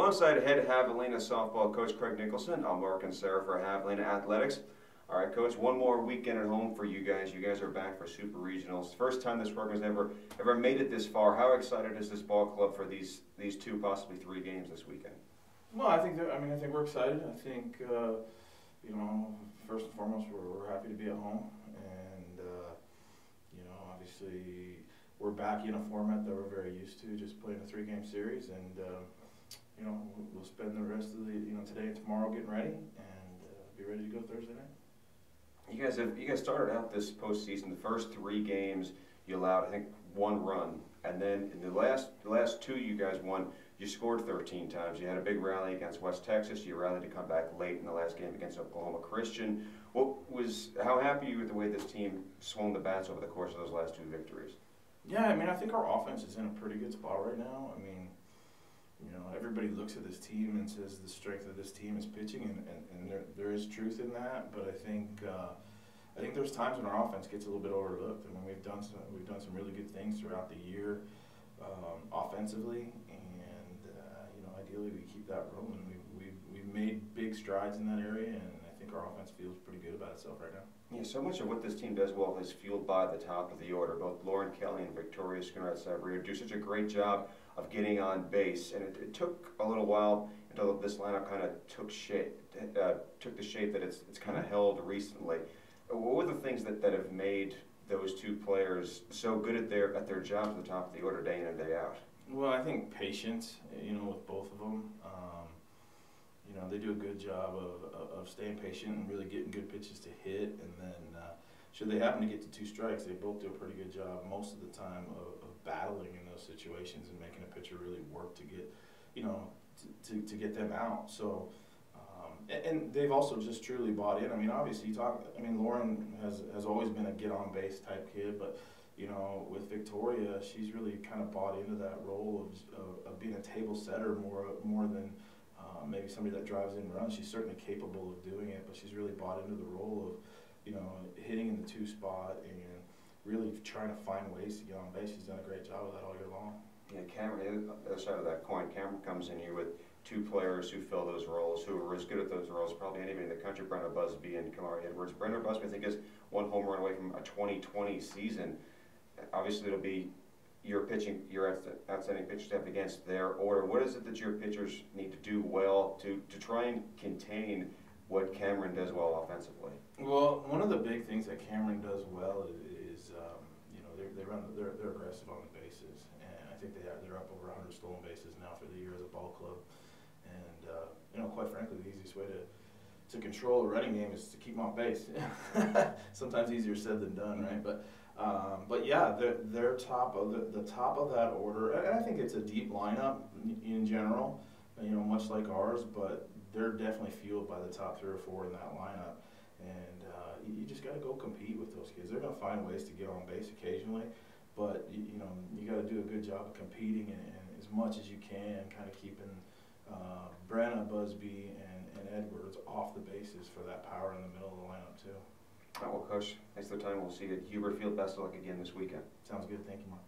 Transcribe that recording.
alongside head Javelina softball coach Craig Nicholson, I'm Mark and Sarah for Javelina Athletics. All right, Coach, one more weekend at home for you guys. You guys are back for Super Regionals. First time this program has ever made it this far. How excited is this ball club for these two, possibly three games this weekend? Well, I think we're excited. I think first and foremost we're happy to be at home, and obviously we're back in a format that we're very used to, just playing a three-game series, and we'll spend the rest of the today and tomorrow getting ready, and be ready to go Thursday night. You guys started out this postseason. The first three games you allowed, I think, one run, and then in the last two you guys won. You scored 13 times. You had a big rally against West Texas. You rallied to come back late in the last game against Oklahoma Christian. How happy are you with the way this team swung the bats over the course of those last two victories? Yeah, I think our offense is in a pretty good spot right now. Everybody looks at this team and says the strength of this team is pitching, and there is truth in that. But I think there's times when our offense gets a little bit overlooked. We've done some really good things throughout the year offensively, and ideally we keep that rolling. We've made big strides in that area, and I think our offense feels pretty good about itself right now. Yeah, so much of what this team does well is fueled by the top of the order. Both Lauren Kelly and Victoria Schooner-Sabrier do such a great job of getting on base, and it took a little while until this lineup kind of took the shape that it's kind of held recently. What were the things that have made those two players so good at their jobs at the top of the order day in and day out? Well, I think patience, with both of them. They do a good job of staying patient and really getting good pitches to hit, and then should they happen to get to two strikes, they both do a pretty good job most of the time of battling in those situations and making a pitcher really work to get, to get them out. So, and they've also just truly bought in. Obviously, Lauren has always been a get on base type kid, but with Victoria, she's really kind of bought into that role of being a table setter more than maybe somebody that drives in runs. She's certainly capable of doing it, but she's really bought into the role of hitting in the two spot and really trying to find ways to get on base. She's done a great job of that all year long. Yeah, Cameron, the other side of that coin, Cameron comes in here with two players who fill those roles, who are as good at those roles probably anybody in the country. Brenna Busby and Kamari Edwards. Brenna Busby, I think, is one home run away from a 2020 season. Obviously, it'll be your outstanding pitchers to have against their order. What is it that your pitchers need to do well to try and contain what Cameron does well offensively? Well, one of the big things that Cameron does well is they're aggressive on the bases, and I think they're up over 100 stolen bases now for the year as a ball club. And quite frankly, the easiest way to control a running game is to keep them on base. Sometimes easier said than done, right? But yeah, they're top of the top of that order, and I think it's a deep lineup in general, much like ours, but they're definitely fueled by the top 3 or 4 in that lineup, and you just got to go compete with those kids. They're going to find ways to get on base occasionally, but you got to do a good job of competing and as much as you can, kind of keeping Brenna, Busby, and Edwards off the bases for that power in the middle of the lineup too. All right, well, Coach, thanks for the time. We'll see you at Hubert Field. Best of luck again this weekend. Sounds good. Thank you, Mark.